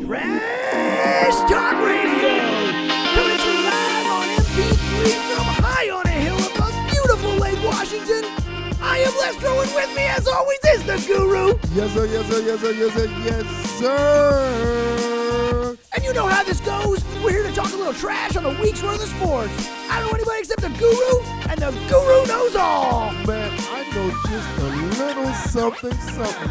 Trash Talk Radio, coming to you live on MP3 from high on a hill above beautiful Lake Washington. I am Lestro, and with me, as always, is the Guru. Yes, sir, yes, sir, yes, sir, yes, sir, yes, sir. And you know how this goes. We're here to talk a little trash on the week's worth of sports. I don't know anybody except the Guru, and the Guru knows all. Man, I know just a little something,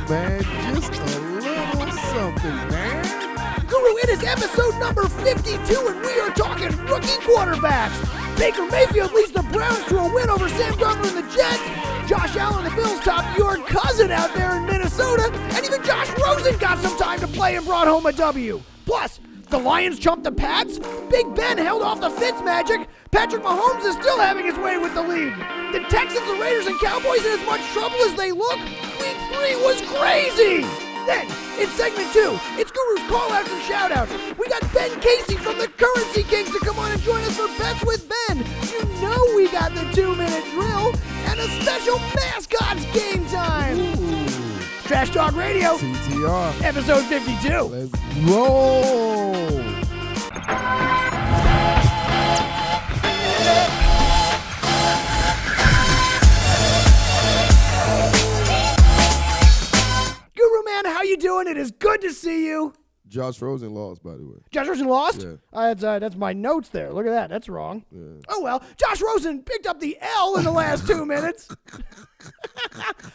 man. Just a little something, man. Guru, it is episode number 52, and we are talking rookie quarterbacks. Baker Mayfield leads the Browns to a win over Sam Darnold and the Jets. Josh Allen, the Bills, topped your cousin out there in Minnesota. And even Josh Rosen got some time to play and brought home a W. Plus, the Lions chumped the Pats. Big Ben held off the Fitzmagic. Patrick Mahomes is still having his way with the league. The Texans and Raiders and Cowboys in as much trouble as they look. Week 3 was crazy. Then, in segment 2, it's Guru's call-outs and shout-outs. We got Ben Casey from the Currency Kings to come on and join us for Bets with Ben. You know we got the 2-minute drill and a special Mascots game time. Ooh. Trash Talk Radio, TTR. episode 52. Let's roll. Guru, man, how you doing? It is good to see you. Josh Rosen lost, by the way. Josh Rosen lost? Yeah. That's my notes there. Look at that. That's wrong. Yeah. Oh, well. Josh Rosen picked up the L in the last 2 minutes.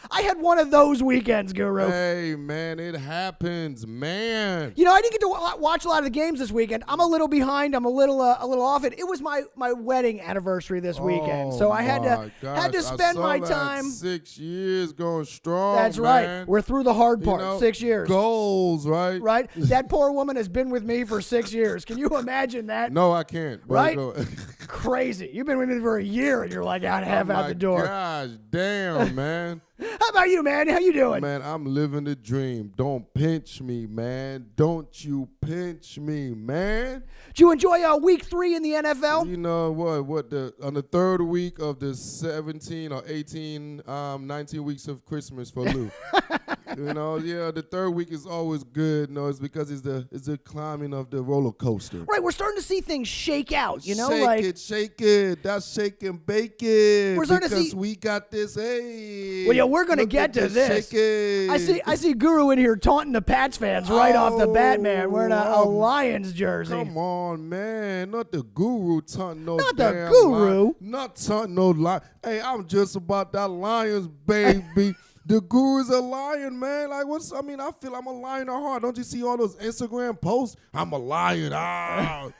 I had one of those weekends, Guru. Hey, man, it happens, man. You know, I didn't get to watch a lot of the games this weekend. I'm a little behind. I'm a little off it. It was my wedding anniversary this weekend, so I had to spend my time. 6 years going strong. That's man. right. We're through the hard part. You know, 6 years. Goals, right? Right? That poor woman has been with me for 6 years. Can you imagine that? No, I can't. But Right? Crazy. You've been with me for a year, and you're like, I'd have out the door. Gosh, damn, man. How about you, man? How you doing? Man, I'm living the dream. Don't pinch me, man. Don't you pinch me, man. Did you enjoy week 3 in the NFL? You know what? On the third week of the 17 or 18, 19 weeks of Christmas for Lou. You know, yeah, the third week is always good. No, it's because it's the climbing of the roller coaster. Right, we're starting to see things shake out. You know, shake it. That's shake and bake it. We're starting to because see. we got this. Hey. Well, yeah, we're gonna look get at to this. Shake it. I see Guru in here taunting the Pats fans right off the bat, man, wearing a Lions jersey. Come on, man. Not the Guru taunting no Not damn the Guru. Lion. Not taunting no lion. Hey, I'm just about that Lions, baby. The Guru's a lion, man. Like, I feel I'm a lion at heart. Don't you see all those Instagram posts? I'm a lion.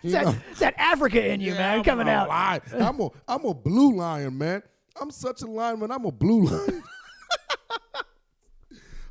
It's that Africa in you, man, coming out. Lion. I'm a blue lion, man. I'm such a lion, man. I'm a blue lion.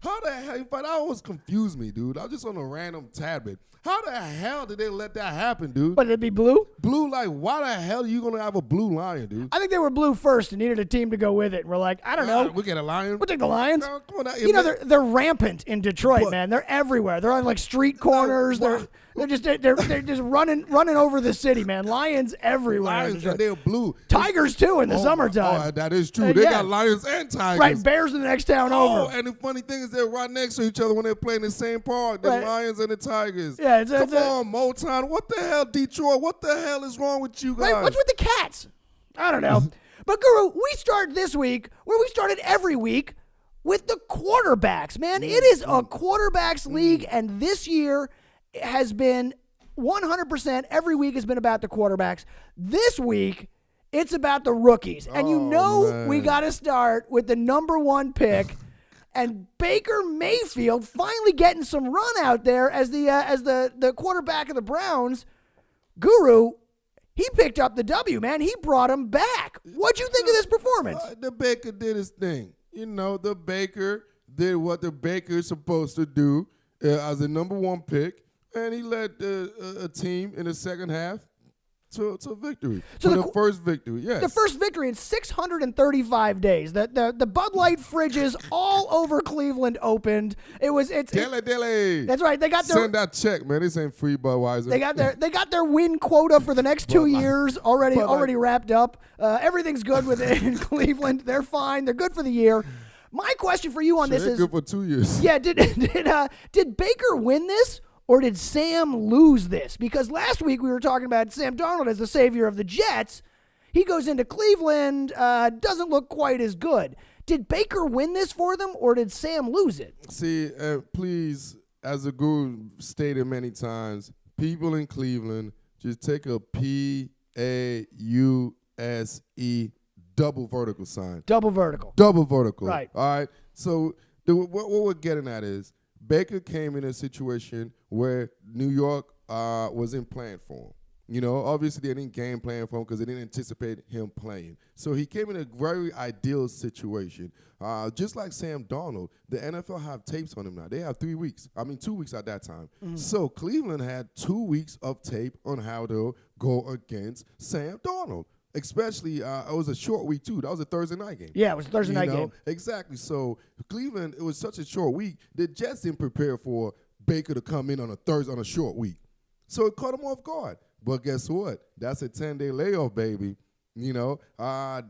How the hell? But that always confused me, dude. I was just on a random tad bit. How the hell did they let that happen, dude? But it'd be blue? Blue, like, why the hell are you going to have a blue lion, dude? I think they were blue first and needed a team to go with it. And we're like, I don't know. We get a lion. We'll take the Lions. No, come on, you know, they're rampant in Detroit, man. They're everywhere. They're on like street corners. They're just running over the city, man. Lions everywhere. Lions, and they're blue. Tigers too in the summertime. Oh, that is true. They got lions and tigers. Right, bears in the next town over. And the funny thing is they're right next to each other when they're playing the same park. The Lions and the Tigers. Yeah, come on, Motown. What the hell, Detroit? What the hell is wrong with you guys? Wait, what's with the Cats? I don't know. But Guru, we start this week where we started every week with the quarterbacks, man. It is a quarterbacks league, and this year has been 100%. Every week has been about the quarterbacks. This week, it's about the rookies. And we got to start with the number 1 pick. And Baker Mayfield finally getting some run out there as the quarterback of the Browns. Guru, he picked up the W, man. He brought him back. What'd you think of this performance? The Baker did his thing. You know, the Baker did what the Baker is supposed to do as the number 1 pick, and he led a team in the second half to victory. So the first victory, yes. The first victory in 635 days. The Bud Light fridges all over Cleveland opened. Dilly. That's right. They got their send that check, man. This ain't free Budweiser. They got their win quota for the next 2 years already wrapped up. Everything's good with it in Cleveland. They're fine. They're good for the year. My question for you on this is good for 2 years. Yeah, did Baker win this? or did Sam lose this? Because last week we were talking about Sam Darnold as the savior of the Jets. He goes into Cleveland, doesn't look quite as good. Did Baker win this for them, or did Sam lose it? See, please, as the guru stated many times, people in Cleveland, just take a P-A-U-S-E double vertical sign. Double vertical. Double vertical. Right. All right. So what we're getting at is Baker came in a situation where New York wasn't playing for him. You know, obviously they didn't game plan for him because they didn't anticipate him playing. So he came in a very ideal situation. Just like Sam Darnold, the NFL have tapes on him now. They have 2 weeks at that time. Mm-hmm. So Cleveland had 2 weeks of tape on how to go against Sam Darnold. Especially, it was a short week, too. That was a Thursday night game. Yeah, it was a Thursday night game. Exactly. So Cleveland, it was such a short week. The Jets didn't prepare for Baker to come in on a short week. So it caught him off guard. But guess what? That's a 10-day layoff, baby. You know,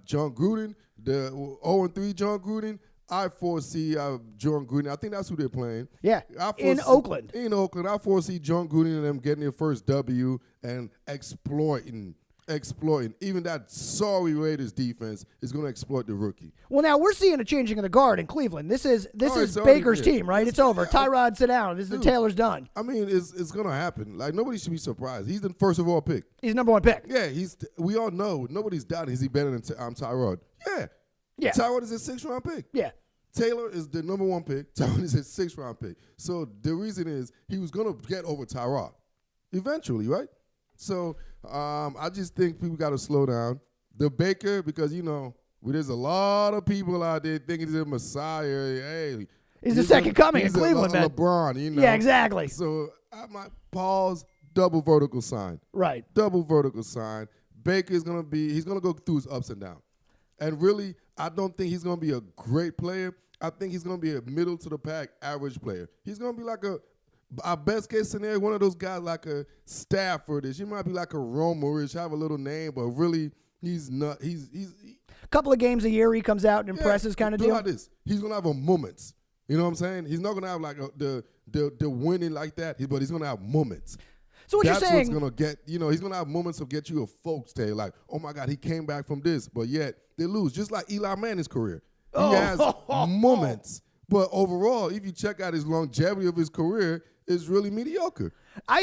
John Gruden, the 0-3 John Gruden, I foresee John Gruden. I think that's who they're playing. Yeah, in Oakland. In Oakland. I foresee John Gruden and them getting their first W and exploiting. Even that sorry Raiders defense is going to exploit the rookie. Well, now we're seeing a changing of the guard in Cleveland. This is Baker's team, right? It's over. Tyrod, sit down. This is Taylor's done. I mean, it's going to happen. Like, nobody should be surprised. He's the first of all pick. He's number one pick. Yeah, we all know. Nobody's doubting. Is he better than Tyrod? Yeah. Tyrod is a 6th-round pick. Yeah. Taylor is the number one pick. Tyrod is a 6th-round pick. So the reason is he was going to get over Tyrod eventually, right? So I just think people got to slow down. The Baker, because, you know, there's a lot of people out there thinking he's a messiah. Hey, he's the second coming in Cleveland, man. LeBron, you know. Yeah, exactly. So I might pause, double vertical sign. Right. Double vertical sign. Baker's going to he's going to go through his ups and downs. And really, I don't think he's going to be a great player. I think he's going to be a middle-to-the-pack average player. He's going to be like our best case scenario, one of those guys like a Stafford-ish. He might be like a Romo-ish, have a little name, but really he's not. He's a couple of games a year he comes out and impresses kind of deal. Like this. He's gonna have a moments. You know what I'm saying? He's not gonna have like the winning like that, but he's gonna have moments. So what you're saying? That's what's gonna get. You know, he's gonna have moments to get you a folks tale like, oh my God, he came back from this, but yet they lose. Just like Eli Manning's career, he has moments. But overall, if you check out his longevity of his career, it's really mediocre. The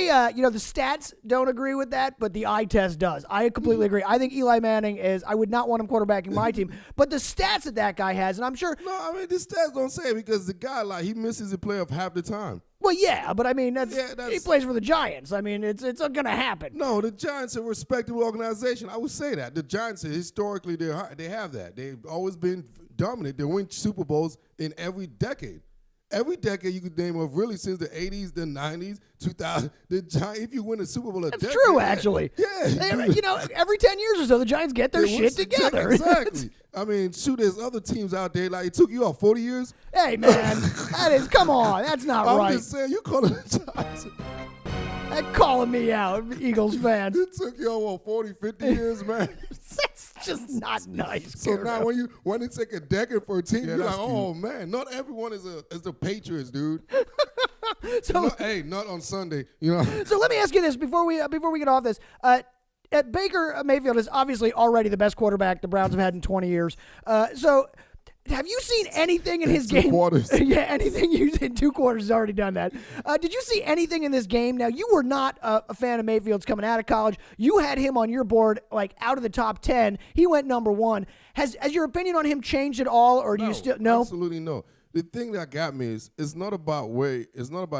stats don't agree with that, but the eye test does. I completely agree. I think Eli Manning I would not want him quarterbacking my team, but the stats that guy has, and I'm sure. No, I mean, the stats don't say it because the guy, like, he misses the playoff half the time. Well, yeah, but I mean, he plays for the Giants. I mean, it's going to happen. No, the Giants are a respectable organization. I would say that. The Giants, historically, they have that. They've always been dominant. They win Super Bowls in every decade. Every decade you could name of, really since the 80s, the 90s, 2000, the Giants, if you win a Super Bowl a decade. That's true, actually. Yeah. Every 10 years or so, the Giants get their shit together. Exactly. I mean, there's other teams out there, like, it took you 40 years. Hey, man, come on, that's not right. I'm just saying, you call it the Giants. That's calling me out, Eagles fans. It took you 40, 50 years, man. That's just not nice. So now when it take a decade for a team, you're like, oh cute. Man, not everyone is the Patriots, dude. So not on Sunday, you know. So let me ask you this before we get off this. Baker Mayfield is obviously already the best quarterback the Browns have had in 20 years. So have you seen anything in his game? 2 quarters. Yeah, anything in 2 quarters has already done that. Did you see anything in this game? Now, you were not a fan of Mayfield's coming out of college. You had him on your board, like, out of the top 10. He went number 1. Has your opinion on him changed at all, or do you still no? Absolutely no. The thing that got me is it's not about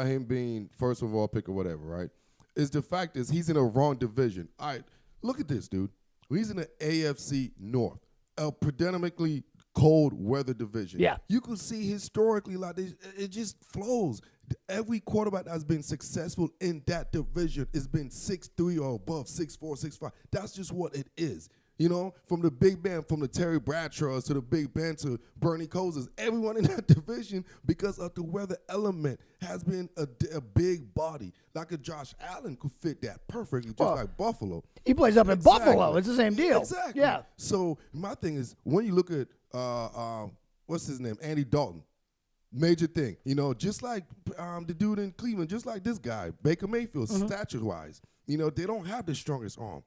him being first of all pick or whatever, right? It's the fact is he's in a wrong division. All right, look at this, dude. He's in the AFC North, a predominantly cold weather division. Yeah. You can see historically, like, it just flows. Every quarterback that's been successful in that division has been 6'3" or above, 6'4", 6'5". That's just what it is. You know, from the Big Ben, from the Terry Bradshaws to the Big Ben to Bernie Kosas, everyone in that division, because of the weather element, has been a big body. Like a Josh Allen could fit that perfectly, just like Buffalo. He plays up in Buffalo. It's the same deal. Exactly. Yeah. So my thing is, when you look at, what's his name, Andy Dalton. Major thing. Just like the dude in Cleveland, just like this guy, Baker Mayfield, stature-wise. They don't have the strongest arm.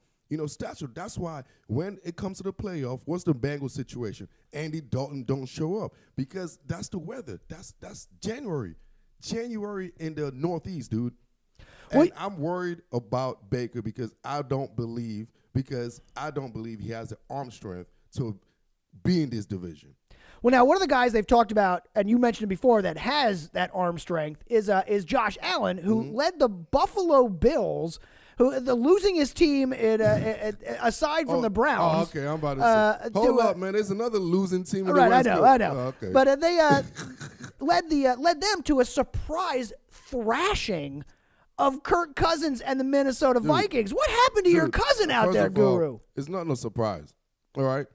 Stature. That's why when it comes to the playoff, what's the Bengals situation? Andy Dalton don't show up because that's the weather. That's January. January in the Northeast, dude. And I'm worried about Baker because I don't believe he has the arm strength to be in this division. Well, now, one of the guys they've talked about, and you mentioned it before, that has that arm strength is Josh Allen, who led the Buffalo Bills, losing his team aside from the Browns. Oh, okay, I'm about to say. Hold up, man. There's another losing team in the West Coast. I know. Oh, okay. But they led them to a surprise thrashing of Kirk Cousins and the Minnesota Vikings. What happened to your cousin out there, Guru? It's not no surprise. All right?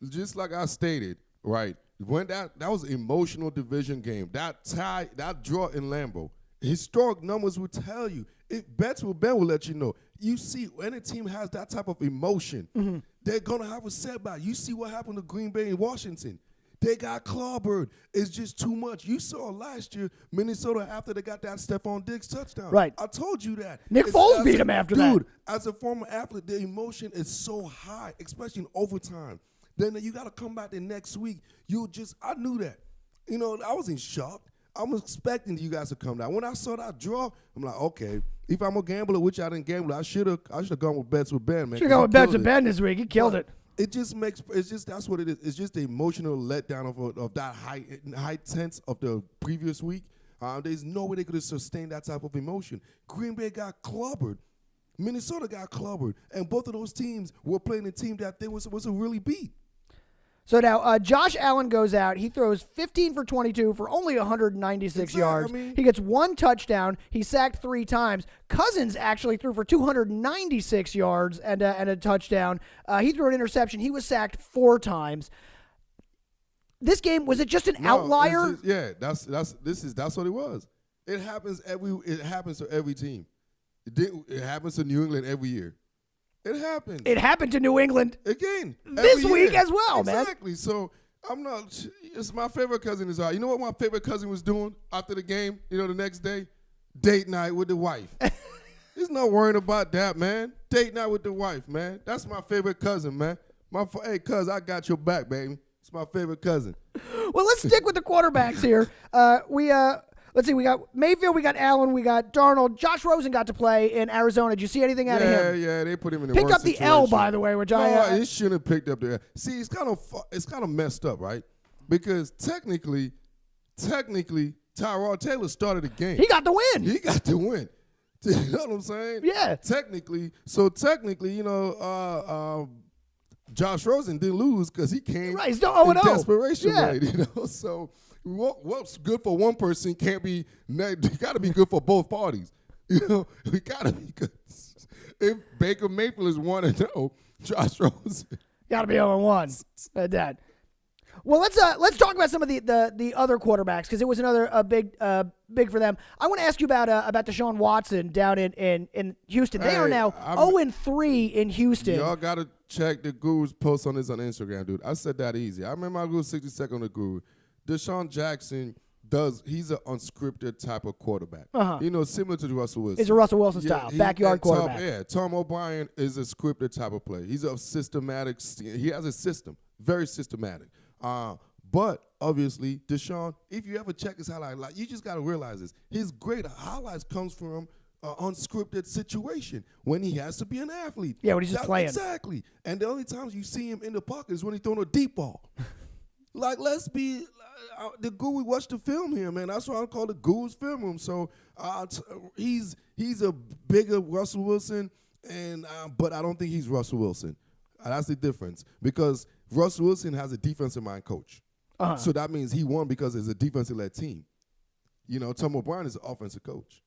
Just like I stated, right? When that was an emotional division game. That tie, that draw in Lambeau, historic numbers will tell you. Bets will let you know. You see, when a team has that type of emotion, they're going to have a setback. You see what happened to Green Bay and Washington. They got clobbered. It's just too much. You saw last year, Minnesota, after they got that Stephon Diggs touchdown. Right. I told you that. Nick Foles beat him after that. Dude, as a former athlete, the emotion is so high, especially in overtime. Then you got to come back the next week. I knew that. I was in shock. I was expecting you guys to come down. When I saw that draw, I'm like, okay, if I'm a gambler, which I didn't gamble, I should have gone with bets with Ben, man. Should have gone with bets with Ben this week. He killed it. That's what it is. It's just the emotional letdown of that high tense of the previous week. There's no way they could have sustained that type of emotion. Green Bay got clobbered. Minnesota got clobbered. And both of those teams were playing a team that they were supposed to really beat. So now Josh Allen goes out. He throws 15 for 22 for only 196 yards. He gets one touchdown. He's sacked 3 times. Cousins actually threw for 296 yards and a touchdown. He threw an interception. He was sacked 4 times. This game, was it just an outlier? That's what it was. It happens to every team. It happens to New England every year. It happens. It happened to New England again this week as well, man. Exactly. So I'm not. It's my favorite cousin is out. You know what my favorite cousin was doing after the game? The next day, date night with the wife. He's not worrying about that, man. Date night with the wife, man. That's my favorite cousin, man. Hey, cuz, I got your back, baby. It's my favorite cousin. Well, let's stick with the quarterbacks here. Let's see, we got Mayfield, we got Allen, we got Darnold. Josh Rosen got to play in Arizona. Did you see anything out of him? Yeah, they put him in the picked worst up the situation. L, by the way, which he shouldn't have picked up the L. See, it's kind of messed up, right? Because technically, Tyrod Taylor started the game. He got the win. You know what I'm saying? Yeah. Technically, Josh Rosen didn't lose because he came he's still 0-0. in desperation, yeah. right? So what's good for one person can't be. Got to be good for both parties. We got to be good. If Baker Mayfield is 1-0, Josh Rosen got to be 0-1. That. Well, let's talk about some of the other quarterbacks because it was another big for them. I want to ask you about Deshaun Watson down in Houston. They are now 0-3 in Houston. Y'all got to check the Guru's post on Instagram, dude. I said that easy. I remember I go 60 seconds on the Guru. Deshaun Jackson he's an unscripted type of quarterback. Similar to Russell Wilson. It's a Russell Wilson style, backyard quarterback. Tom O'Brien is a scripted type of play. He's a systematic. He has a system, very systematic. But obviously, Deshaun, if you ever check his highlight, you just got to realize this. His great highlights comes from an unscripted situation when he has to be an athlete. Yeah, when he's just playing. Exactly. And the only times you see him in the pocket is when he's throwing a deep ball. Let's be the Guru watched the film here, man. That's why I call the Guru's film room. So he's a bigger Russell Wilson, but I don't think he's Russell Wilson. That's the difference because Russell Wilson has a defensive mind coach. So that means he won because it's a defensive-led team. Tom O'Brien is an offensive coach.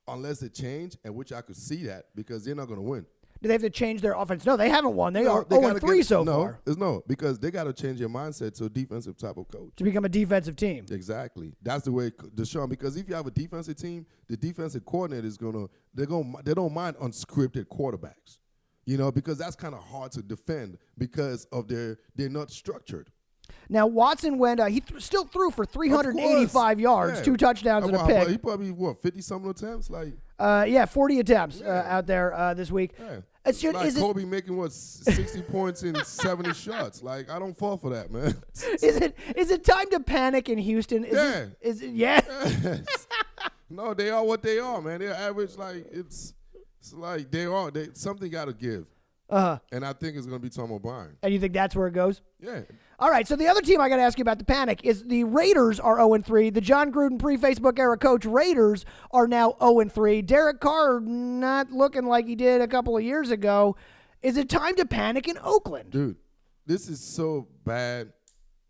Unless it change, and which I could see that because they're not going to win. Do they have to change their offense? No, they haven't won. They are 0-3 so far. No, because they got to change their mindset to a defensive type of coach. To become a defensive team. Exactly. That's the way Deshaun, because if you have a defensive team, the defensive coordinator is they don't mind unscripted quarterbacks. Because that's kind of hard to defend because of they're not structured. Now, Watson went, still threw for 385 yards, 2 touchdowns and a pick. He probably, 50-something attempts? 40 attempts out there this week. Yeah. It's just, like Kobe making, 60 points in 70 shots. I don't fall for that, man. Is it time to panic in Houston? Yeah. No, they are what they are, man. They're average, it's like something got to give. And I think it's going to be Tom O'Brien. And you think that's where it goes? Yeah. All right, so the other team I got to ask you about the panic is the Raiders are 0-3. The John Gruden pre-Facebook era coach Raiders are now 0-3. Derek Carr not looking like he did a couple of years ago. Is it time to panic in Oakland? Dude, this is so bad.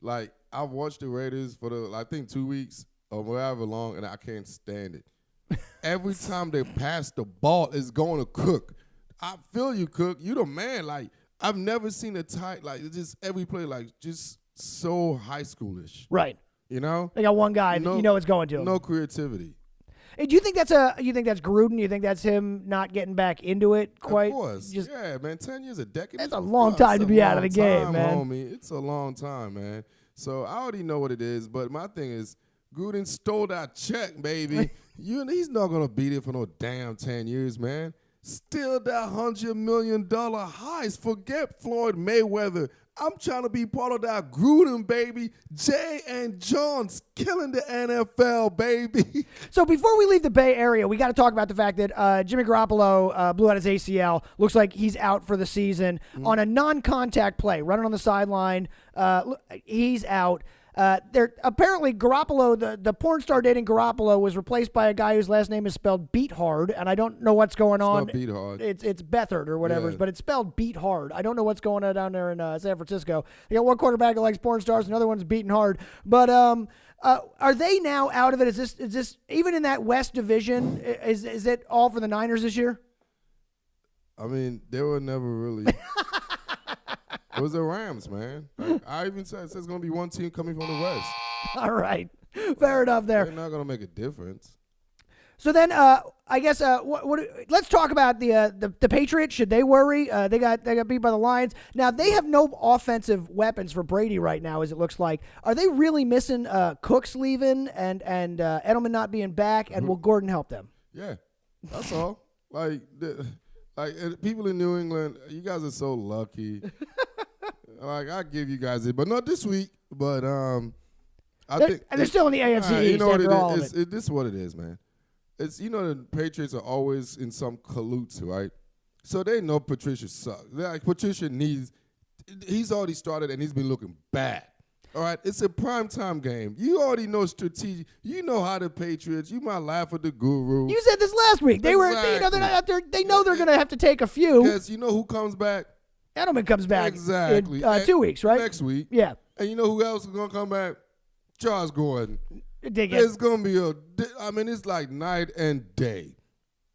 I've watched the Raiders for I think 2 weeks or whatever long, and I can't stand it. Every time they pass the ball, it's going to Cook. I feel you, Cook. You the man. I've never seen a tight, just every play, just so high schoolish. Right. You know? They got one guy, it's going to him. No creativity. Hey, do you think that's Gruden? You think that's him not getting back into it quite? Of course. Yeah, man. 10 years, a decade. That's a long time to be out of the game, man. Homie. It's a long time, man. So I already know what it is, but my thing is, Gruden stole that check, baby. He's not going to beat it for no damn 10 years, man. Still that $100 million heist. Forget Floyd Mayweather. I'm trying to be part of that Gruden, baby. Jay and John's killing the NFL, baby. So before we leave the Bay Area, we got to talk about the fact that Jimmy Garoppolo blew out his ACL. Looks like he's out for the season on a non-contact play, running on the sideline. He's out. Apparently Garoppolo, the porn star dating Garoppolo, was replaced by a guy whose last name is spelled Beat Hard, and I don't know what's going on. Beat Hard. It's Beathard or whatever, but it's spelled Beat Hard. I don't know what's going on down there in San Francisco. They got one quarterback that likes porn stars, another one's beating hard. But are they now out of it? Is this even in that West division? Is it all for the Niners this year? I mean, they were never really. It was the Rams, man. I even said there's going to be one team coming from the West. All right. Fair enough there. They're not going to make a difference. So then, I guess, let's talk about the Patriots. Should they worry? They got beat by the Lions. Now, they have no offensive weapons for Brady right now, as it looks like. Are they really missing Cooks leaving and Edelman not being back, and will Gordon help them? Yeah, that's all. People in New England, you guys are so lucky. I give you guys it, but not this week. But I think they're still in the AFC East. You know what it is? This is what it is, man. It's the Patriots are always in some colludes, right? So they know Patricia sucks. Patricia he's already started and he's been looking bad. All right, it's a primetime game. You already know strategic. You know how the Patriots. You might laugh at the guru. You said this last week. They were, they're not out there. They know they're going to have to take a few. Yes, you know who comes back? Edelman comes back. Exactly. In 2 weeks, right? Next week. Yeah. And you know who else is going to come back? Josh Gordon. It's going to be it's like night and day,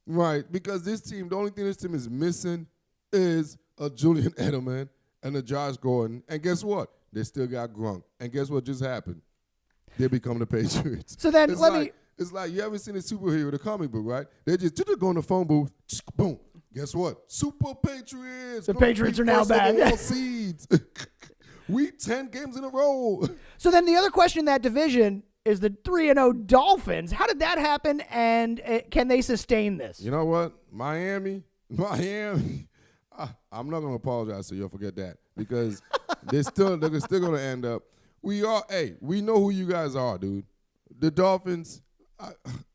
right? Because this team, the only thing this team is missing is a Julian Edelman and a Josh Gordon. And guess what? They still got Gronk. And guess what just happened? They become the Patriots. So then It's like you haven't seen a superhero, the comic book, right? They just go on the phone booth, boom. Guess what? Super Patriots. The Patriots are now back. Seeds. We 10 games in a row. So then the other question in that division is the 3-0 Dolphins. How did that happen, and can they sustain this? You know what? Miami. I'm not going to apologize to you. Forget that. Because they're still going to end up. We know who you guys are, dude. The Dolphins,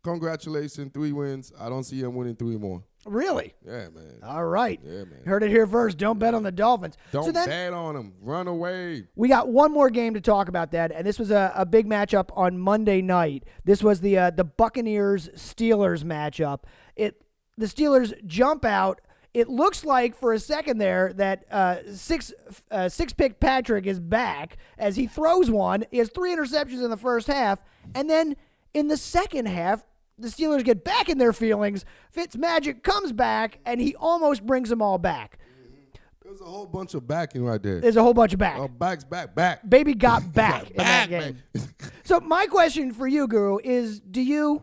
congratulations, 3 wins. I don't see them winning 3 more. Really? Yeah, man. All right. Yeah, man. Heard it here first. Don't bet on the Dolphins. Don't bet on them. Run away. We got one more game to talk about that, and this was a big matchup on Monday night. This was the Buccaneers-Steelers matchup. The Steelers jump out. It looks like for a second there that six-pick Patrick is back as he throws one. He has 3 interceptions in the first half, and then in the second half, the Steelers get back in their feelings. Fitzmagic comes back, and he almost brings them all back. There's a whole bunch of backing right there. There's a whole bunch of back. Back's back. Baby got back in that game. So my question for you, Guru, is do you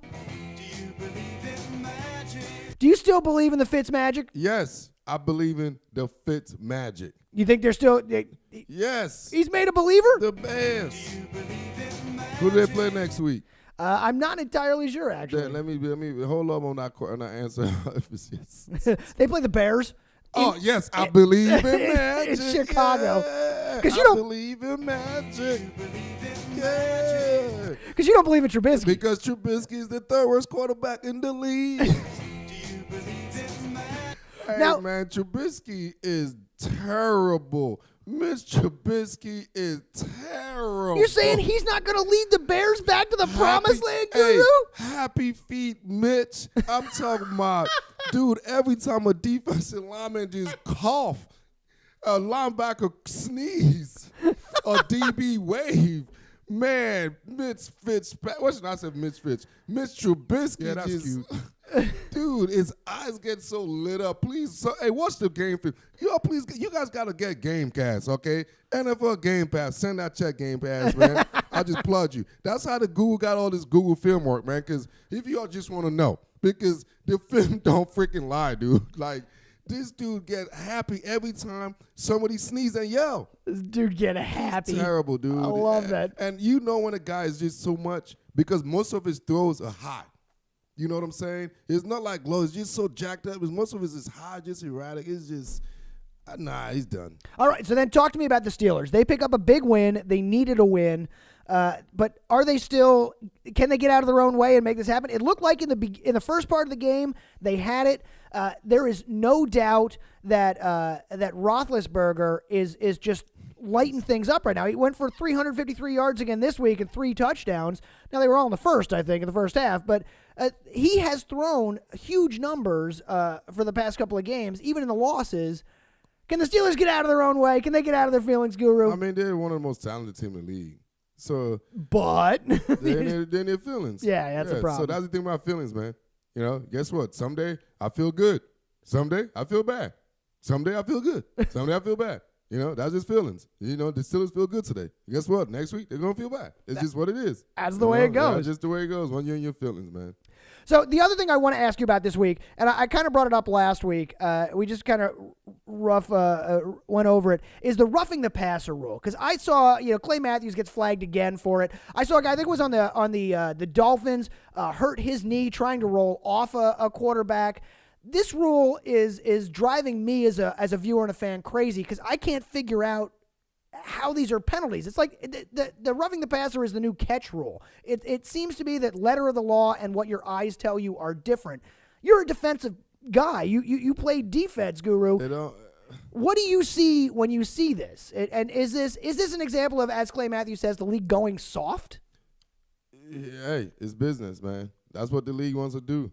still believe in the Fitzmagic? Yes. I believe in the Fitzmagic. You think they're still? Yes. He's made a believer. The Bears. Who do they play next week? I'm not entirely sure, actually. Let me hold up on that answer. They play the Bears. Yes, I believe in magic. In Chicago. Because you don't believe in magic. Yeah. Because you don't believe in Trubisky. Because Trubisky is the third worst quarterback in the league. Hey, Now, man, Trubisky is terrible. Mitch Trubisky is terrible. You're saying he's not going to lead the Bears back to the promised land, Guru? Hey, happy feet, Mitch. I'm talking about, dude, every time a defensive lineman just cough, a linebacker sneeze, a DB wave, man, Mitch Fitzpatrick. What should I say, Mitch Fitz? Mitch Trubisky. Yeah, that's cute. Dude, his eyes get so lit up. Please, hey, watch the game film. Please, you guys got to get Game Pass, okay? NFL Game Pass. Send that check, Game Pass, man. I just plug you. That's how the Google got all this Google film work, man, because if y'all just want to know, because the film don't freaking lie, dude. Like, this dude get happy every time somebody sneeze and yell. This dude get happy. It's terrible, dude. I love that. And you know when a guy is just so much, because most of his throws are high. You know what I'm saying? It's not like low. It's just so jacked up. Most of it is high, just erratic. It's just, he's done. All right, so then talk to me about the Steelers. They pick up a big win. They needed a win. But are they still – can they get out of their own way and make this happen? It looked like in the first part of the game they had it. There is no doubt that Roethlisberger is just lighting things up right now. He went for 353 yards again this week and 3 touchdowns. Now, they were all in the first, I think, in the first half. But he has thrown huge numbers for the past couple of games, even in the losses. Can the Steelers get out of their own way? Can they get out of their feelings, Guru? I mean, they're one of the most talented teams in the league. So, but they're in their feelings. Yeah, that's the problem. So that's the thing about feelings, man. You know, guess what? Someday I feel good. Someday I feel bad. Someday I feel good. Someday I feel bad. You know, that's just feelings. You know, the Steelers feel good today. Guess what? Next week they're gonna feel bad. It's just what it is. That's the way it goes. That's just the way it goes when you're in your feelings, man. So the other thing I want to ask you about this week, and I kind of brought it up last week, we just kind of went over it, is the roughing the passer rule. Because I saw, Clay Matthews gets flagged again for it. I saw a guy, I think it was on the Dolphins, hurt his knee trying to roll off a quarterback. This rule is driving me as a viewer and a fan crazy because I can't figure out how these are penalties. It's like the roughing the passer is the new catch rule. It seems to be that letter of the law and what your eyes tell you are different. You're a defensive guy. You play defense, Guru. What do you see when you see this? And is this an example of, as Clay Matthews says, the league going soft? Hey, it's business, man. That's what the league wants to do.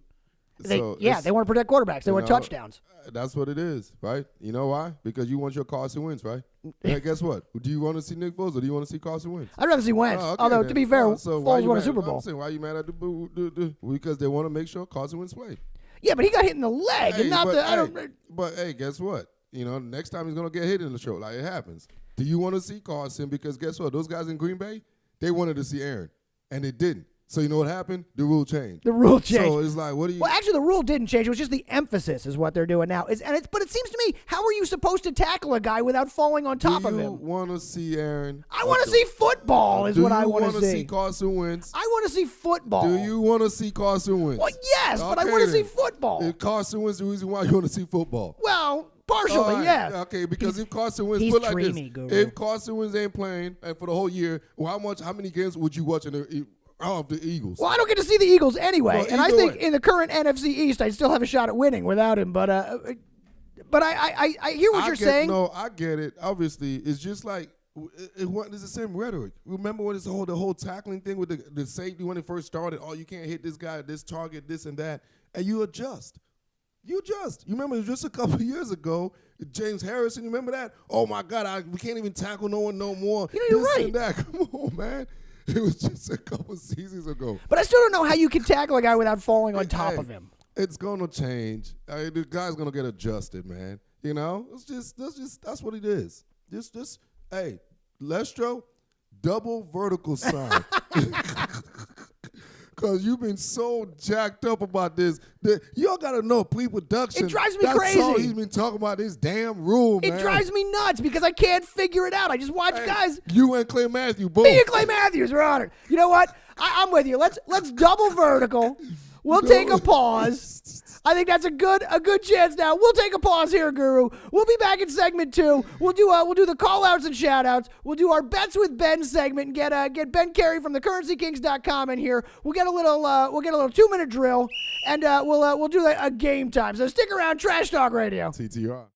They want to protect quarterbacks. They want touchdowns. That's what it is, right? You know why? Because you want your Carson Wentz, right? Hey, guess what? Do you want to see Nick Foles or do you want to see Carson Wentz? I'd rather see Wentz. Okay, although, then. to be fair, Foles won a Super I'm Bowl. saying, why are you mad at the because they want to make sure Carson Wentz play. Yeah, but he got hit in the leg and not the – But, hey, guess what? Next time he's going to get hit in the show. Like, it happens. Do you want to see Carson? Because guess what? Those guys in Green Bay, they wanted to see Aaron, and they didn't. So you know what happened? The rule changed. So it's like, what do you? Well, actually, the rule didn't change. It was just the emphasis is what they're doing now. But it seems to me, how are you supposed to tackle a guy without falling on top of him? Do you want to see Aaron? I want to see football. Is what I want to see. Do you want to see Carson Wentz? I want to see football. Do you want to see Carson Wentz? Well, yes, but I want to see football. If Carson Wentz is the reason why you want to see football? Well, partially, right. yeah. Okay, because if Carson Wentz, put like this, if Carson Wentz ain't playing and for the whole year, well, how many games would you watch of the Eagles? Well, I don't get to see the Eagles anyway, well, and I think in the current NFC East, I'd still have a shot at winning without him. But I hear what you're saying. No, I get it. Obviously, it's just like it's the same rhetoric. Remember when the whole tackling thing with the safety when it first started? Oh, you can't hit this guy, this target, this and that, and you adjust. You remember just a couple of years ago, James Harrison. You remember that? Oh my God, we can't even tackle no one no more. You're right. And that. Come on, man. It was just a couple seasons ago. But I still don't know how you can tackle a guy without falling on top of him. It's gonna change. The guy's gonna get adjusted, man. That's what it is. Hey, Lestro, double vertical sign. because you've been so jacked up about this. Y'all got to know pre-production. It drives me That's crazy. all he's been talking about this damn rule, man. It drives me nuts because I can't figure it out. I just watch guys. You and Clay Matthews both. Me and Clay Matthews are on it. You know what? I'm with you. Let's double vertical. We'll take a pause. I think that's a good chance now. We'll take a pause here, Guru. We'll be back in segment 2. We'll do the call outs and shout outs. We'll do our bets with Ben segment and get Ben Carey from thecurrencykings.com in here. We'll get a little 2-minute drill and we'll do a game time. So stick around, Trash Talk Radio. TTR.